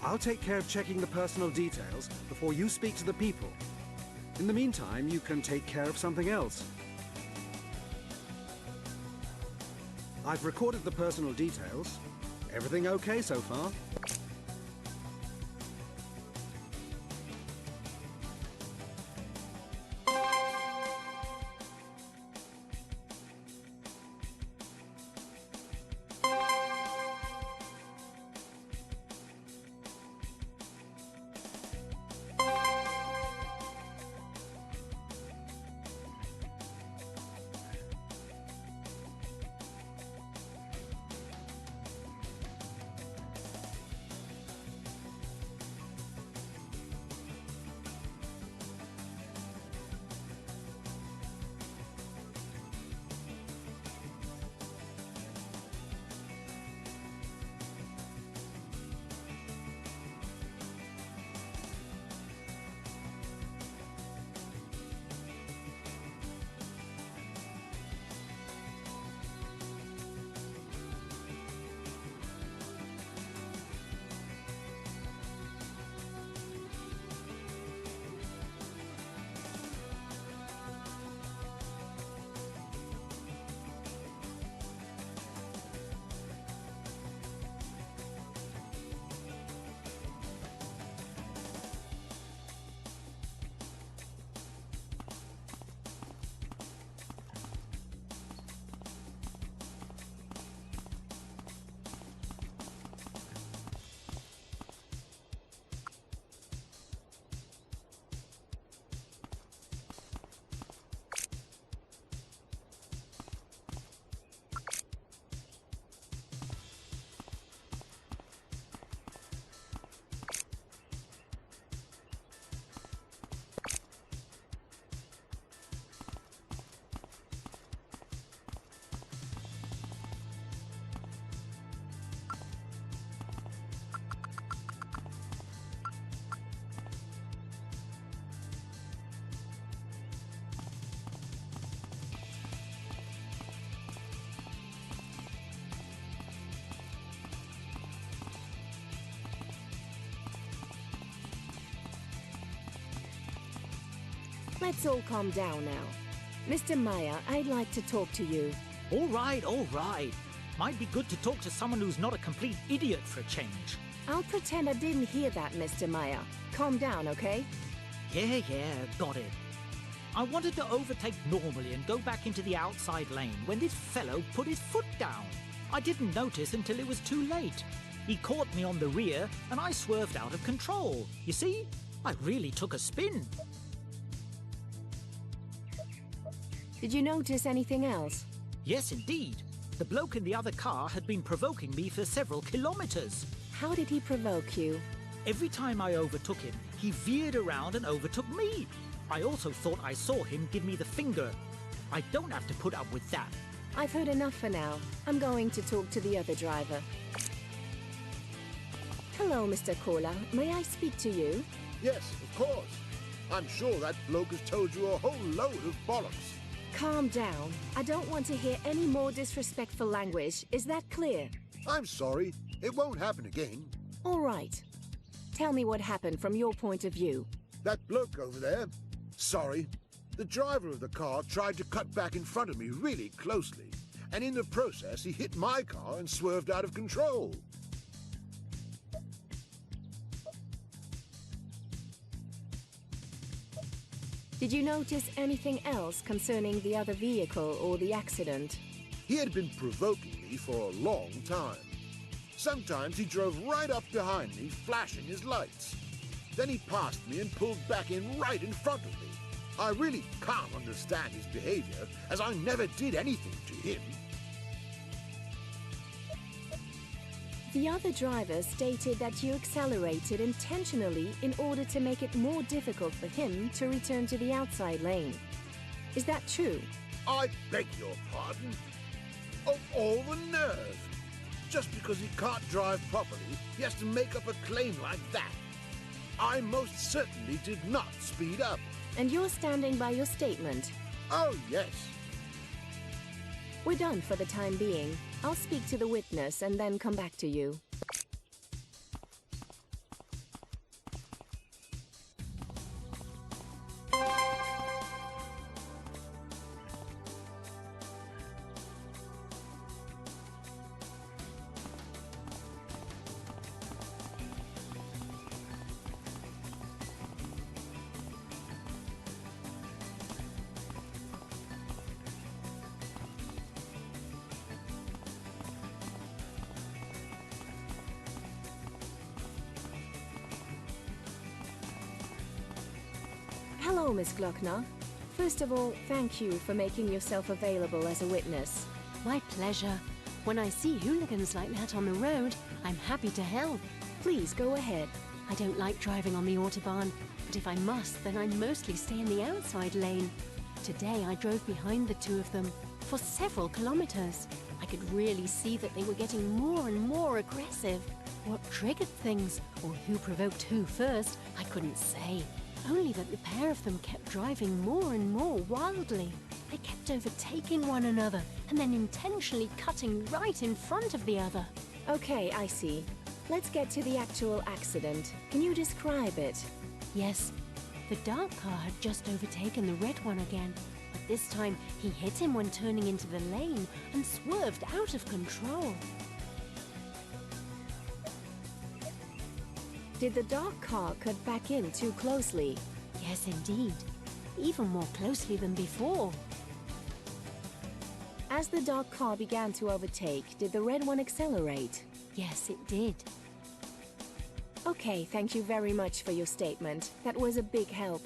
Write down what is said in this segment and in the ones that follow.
I'll take care of checking the personal details before you speak to the people. In the meantime, you can take care of something else. I've recorded the personal details. Everything okay so far? Let's all calm down now. Mr. Meyer, I'd like to talk to you. All right, all right. Might be good to talk to someone who's not a complete idiot for a change. I'll pretend I didn't hear that, Mr. Meyer. Calm down, okay? Yeah, got it. I wanted to overtake normally and go back into the outside lane when this fellow put his foot down. I didn't notice until it was too late. He caught me on the rear and I swerved out of control. You see? I really took a spin. Did you notice anything else? Yes, indeed. The bloke in the other car had been provoking me for several kilometers. How did he provoke you? Every time I overtook him, he veered around and overtook me. I also thought I saw him give me the finger. I don't have to put up with that. I've heard enough for now. I'm going to talk to the other driver. Hello, Mr. Kohler. May I speak to you? Yes, of course. I'm sure that bloke has told you a whole load of bollocks. Calm down. I don't want to hear any more disrespectful language. Is that clear? I'm sorry. It won't happen again. All right. Tell me what happened from your point of view. That bloke over there. Sorry. The driver of the car tried to cut back in front of me really closely. And in the process, he hit my car and swerved out of control. Did you notice anything else concerning the other vehicle or the accident? He had been provoking me for a long time. Sometimes he drove right up behind me, flashing his lights. Then he passed me and pulled back in right in front of me. I really can't understand his behavior, as I never did anything to him. The other driver stated that you accelerated intentionally in order to make it more difficult for him to return to the outside lane. Is that true? I beg your pardon? Of all the nerve! Just because he can't drive properly, he has to make up a claim like that. I most certainly did not speed up. And you're standing by your statement? Oh, yes. We're done for the time being. I'll speak to the witness and then come back to you. Miss Gluckner. First of all, thank you for making yourself available as a witness. My pleasure. When I see hooligans like that on the road, I'm happy to help. Please go ahead. I don't like driving on the Autobahn, but if I must, then I mostly stay in the outside lane. Today I drove behind the two of them for several kilometers. I could really see that they were getting more and more aggressive. What triggered things, or who provoked who first, I couldn't say. Only that the pair of them kept driving more and more wildly. They kept overtaking one another and then intentionally cutting right in front of the other. Okay, I see. Let's get to the actual accident. Can you describe it? Yes, the dark car had just overtaken the red one again, but this time he hit him when turning into the lane and swerved out of control. Did the dark car cut back in too closely? Yes, indeed. Even more closely than before. As the dark car began to overtake, did the red one accelerate? Yes, it did. Okay, thank you very much for your statement. That was a big help.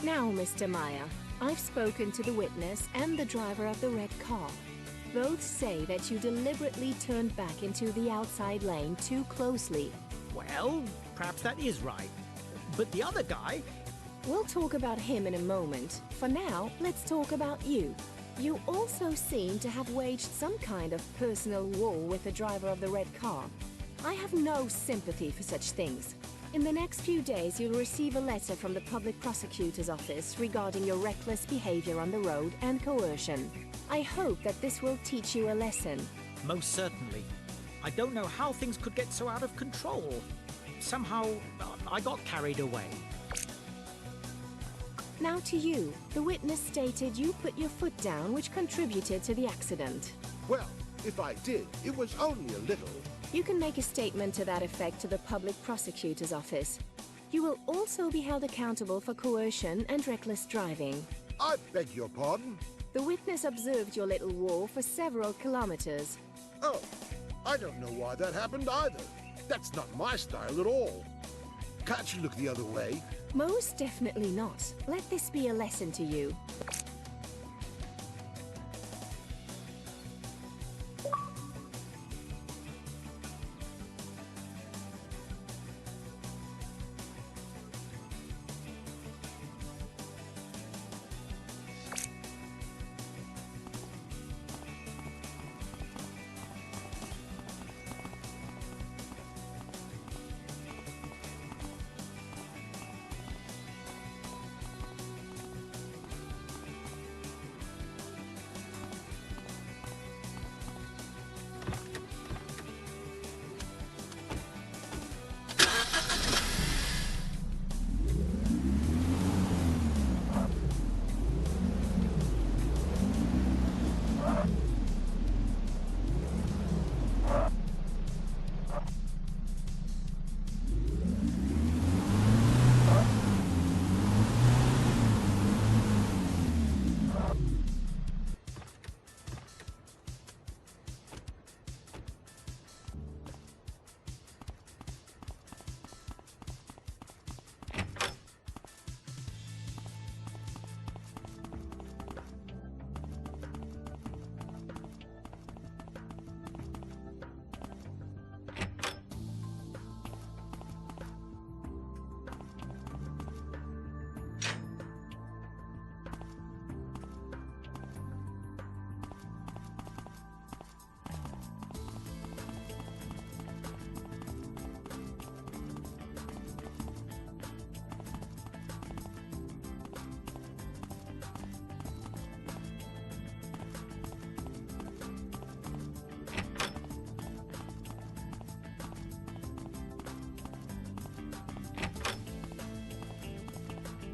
Now, Mr. Meyer, I've spoken to the witness and the driver of the red car. Both say that you deliberately turned back into the outside lane too closely. Well, perhaps that is right. But the other guy... We'll talk about him in a moment. For now, let's talk about you. You also seem to have waged some kind of personal war with the driver of the red car. I have no sympathy for such things. In the next few days, you'll receive a letter from the public prosecutor's office regarding your reckless behavior on the road and coercion. I hope that this will teach you a lesson. Most certainly. I don't know how things could get so out of control. Somehow, I got carried away. Now to you. The witness stated you put your foot down, which contributed to the accident. Well, if I did, it was only a little. You can make a statement to that effect to the public prosecutor's office. You will also be held accountable for coercion and reckless driving. I beg your pardon? The witness observed your little war for several kilometers. Oh, I don't know why that happened either. That's not my style at all. Can't you look the other way? Most definitely not. Let this be a lesson to you.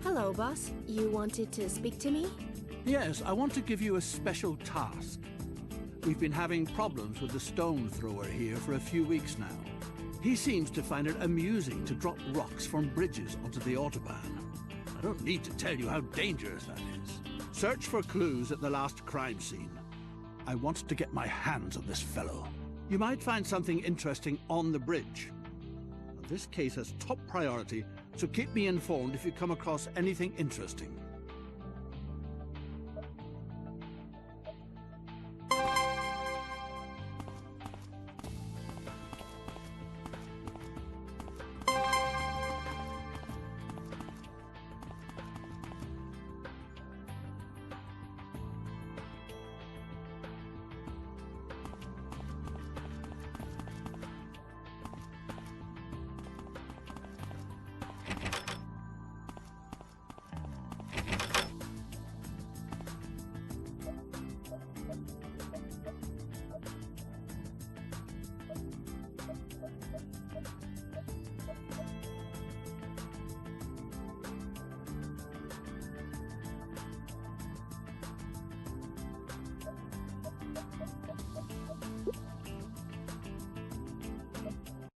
Hello, boss. You wanted to speak to me? Yes, I want to give you a special task. We've been having problems with the stone thrower here for a few weeks now. He seems to find it amusing to drop rocks from bridges onto the Autobahn. I don't need to tell you how dangerous that is. Search for clues at the last crime scene. I want to get my hands on this fellow. You might find something interesting on the bridge. This case has top priority, so keep me informed if you come across anything interesting.